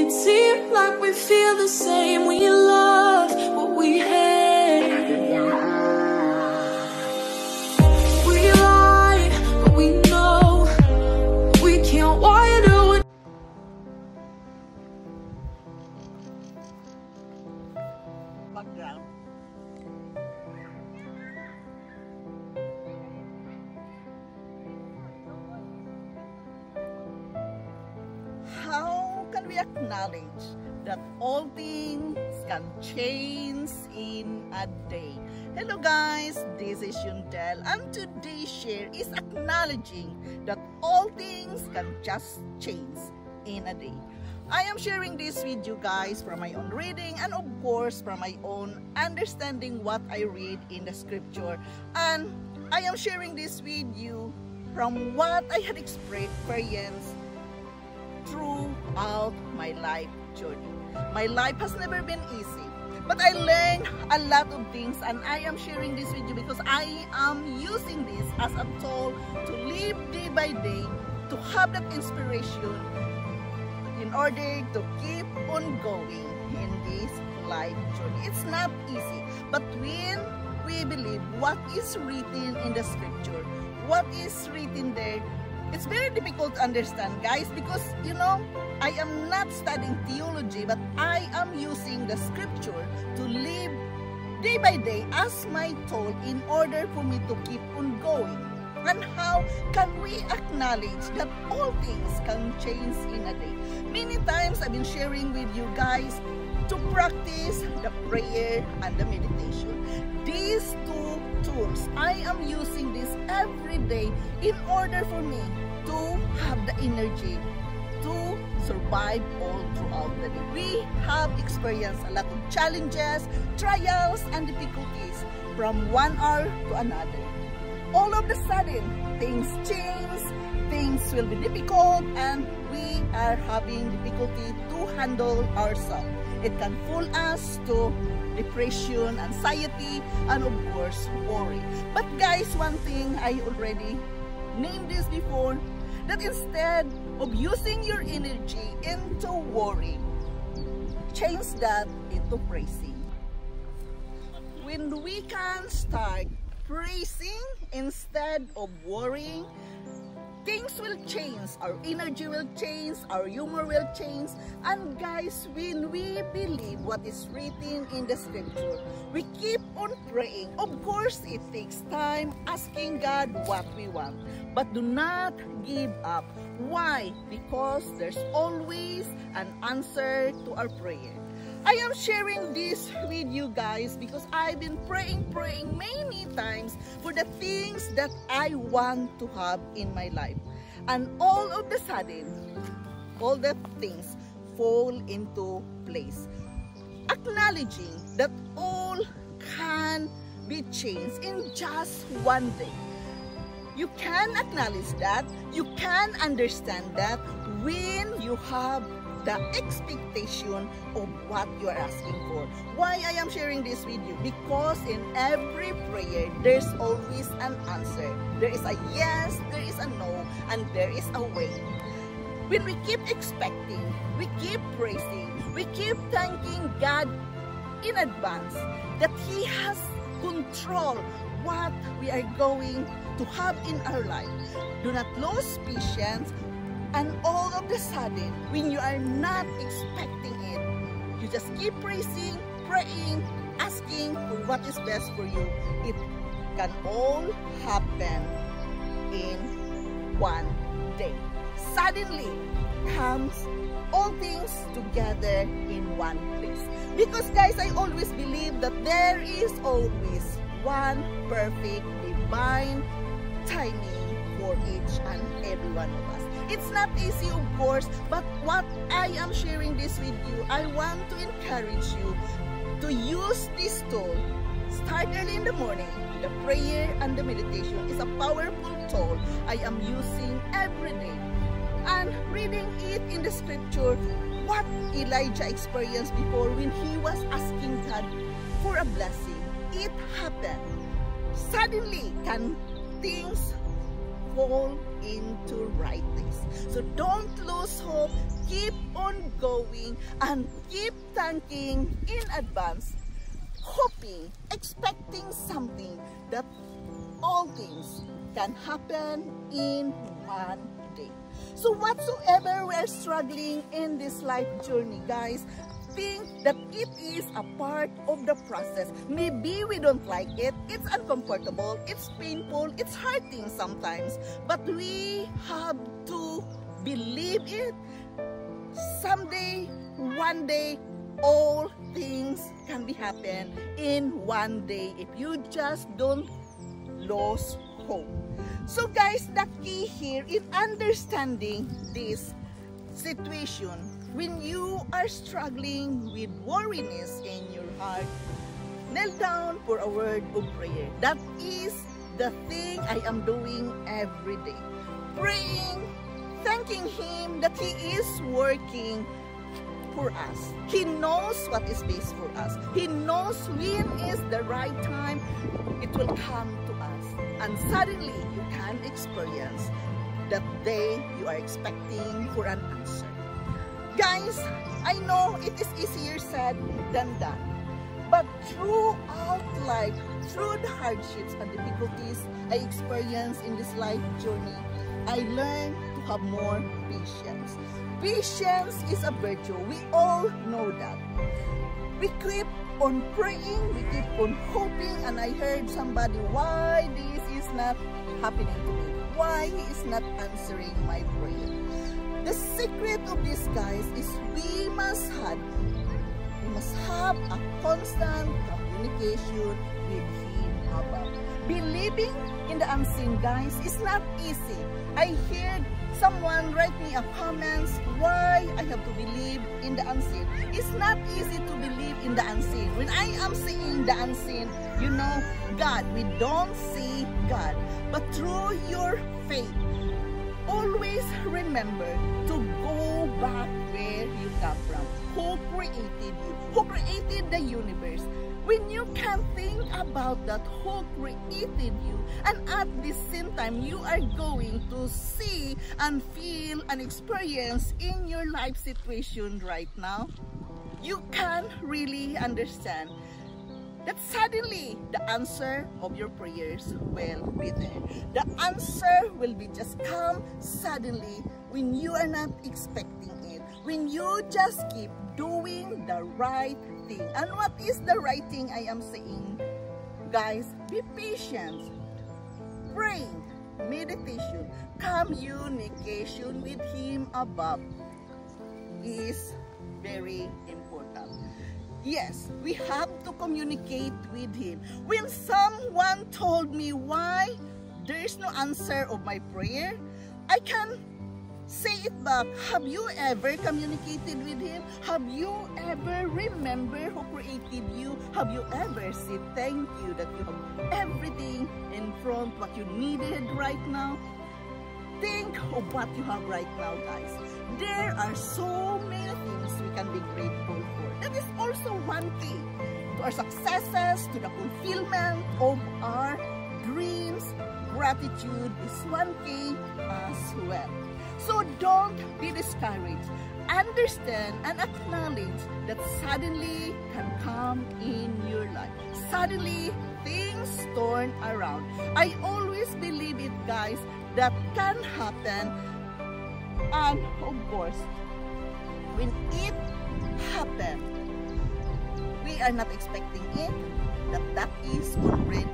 it seem like we feel the same? We love what we hate. We lie, but we know we can't wire it. Background. How can we acknowledge that all things can change in a day? Hello guys, this is Yundel, and today's share is acknowledging that all things can just change in a day. I am sharing this with you guys from my own reading and of course from my own understanding what I read in the scripture, and I am sharing this with you from what I had experienced throughout my life journey. My life has never been easy, but I learned a lot of things, and I am sharing this with you because I am using this as a tool to live day by day, to have that inspiration in order to keep on going in this life journey. It's not easy, but when we believe what is written in the scripture, what is written there, it's very difficult to understand, guys, because you know, I am not studying theology, but I am using the scripture to live day by day as my tool in order for me to keep on going. And how can we acknowledge that all things can change in a day? Many times I've been sharing with you guys to practice the prayer and the meditation. These two tools, I am using this every day in order for me to have the energy to survive all throughout the day. We have experienced a lot of challenges, trials, and difficulties from one hour to another. All of a sudden, things change, things will be difficult, and we are having difficulty to handle ourselves. It can fool us to depression, anxiety, and of course, worry. But guys, one thing I already named this before, that instead of using your energy into worry, change that into praising. When we can start praising instead of worrying, things will change, our energy will change, our humor will change. And guys, when we believe what is written in the scripture, we keep on praying. Of course, it takes time asking God what we want, but do not give up. Why? Because there's always an answer to our prayer. I am sharing this with you guys because I've been praying many times for the things that I want to have in my life. And all of a sudden, all the things fall into place. Acknowledging that all can be changed in just one day. You can acknowledge that, you can understand that when you have the expectation of what you are asking for. Why I am sharing this with you? Because in every prayer, there's always an answer. There is a yes, there is a no, and there is a way. When we keep expecting, we keep praising, we keep thanking God in advance that He has control what we are going to have in our life. Do not lose patience. And all of a sudden, when you are not expecting it, you just keep praising, praying, asking for what is best for you. It can all happen in one day. Suddenly comes all things together in one place. Because guys, I always believe that there is always one perfect divine timing for each and every one of us. It's not easy, of course, but what I am sharing this with you, I want to encourage you to use this tool. Start early in the morning. The prayer and the meditation is a powerful tool I am using every day. And reading it in the scripture, what Elijah experienced before when he was asking God for a blessing, it happened. Suddenly, can things fall into right place. So don't lose hope. keep on going and keep thanking in advance, hoping, expecting something that all things can happen in one day. So whatsoever we're struggling in this life journey, guys, think that it is a part of the process. Maybe we don't like it, it's uncomfortable, it's painful, it's hurting sometimes, but we have to believe it. Someday, one day, all things can be happen in one day if you just don't lose hope. So guys, the key here is understanding this situation. When you are struggling with worriness in your heart, kneel down for a word of prayer. That is the thing I am doing every day. Praying, thanking Him that He is working for us. He knows what is best for us. He knows when is the right time it will come to us. And suddenly you can experience that day you are expecting for an answer. Guys, I know it is easier said than done. But throughout life, through the hardships and difficulties I experience in this life journey, I learned to have more patience. Patience is a virtue. We all know that. We keep on praying, we keep on hoping, and I heard somebody, why this is not happening to me? Why He is not answering my prayer? The secret of this, guys, is we must have a constant communication with Him above. Believing in the unseen, guys, is not easy. I heard someone write me a comments why I have to believe in the unseen. It's not easy to believe in the unseen. When I am seeing the unseen, you know, God, we don't see God. But through your faith, always remember to go back where you come from. Who created you? Who created the universe? When you can think about that, who created you, and at the same time you are going to see and feel and experience in your life situation right now, you can really understand that suddenly the answer of your prayers will be there. The answer will be just come suddenly when you are not expecting it. When you just keep doing the right thing. And what is the right thing I am saying? Guys, be patient. Praying, meditation, communication with Him above is very important. Yes, we have to communicate with Him. When someone told me why there is no answer of my prayer, I can say it back. Have you ever communicated with Him? Have you ever remembered who created you? Have you ever said thank you that you have everything in front, what you needed right now? Think of what you have right now, guys. There are so many things we can be grateful for. That is also one key to our successes, to the fulfillment of our dreams. Gratitude is one key as well. So don't be discouraged. Understand and acknowledge that suddenly can come in your life. Suddenly, things turn around. I always believe it, guys, that can happen. And of course, when it happens, we are not expecting it, that is already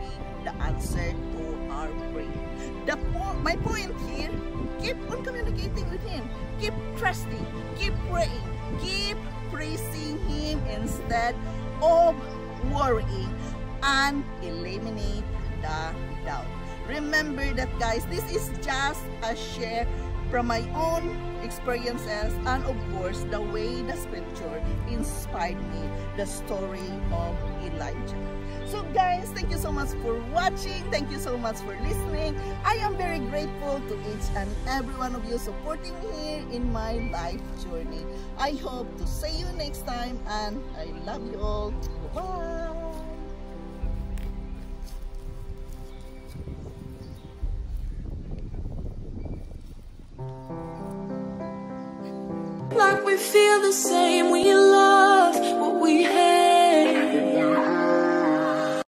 the answer to our prayer. My point here, keep on communicating with Him. Keep trusting, keep praying, keep praising Him instead of worrying, and eliminate the doubt. Remember that, guys, this is just a share from my own experiences and of course the way the scripture inspired me, the story of Elijah. So guys, thank you so much for watching. Thank you so much for listening. I am very grateful to each and every one of you supporting me in my life journey. I hope to see you next time, and I love you all. Bye. Like we feel the same. We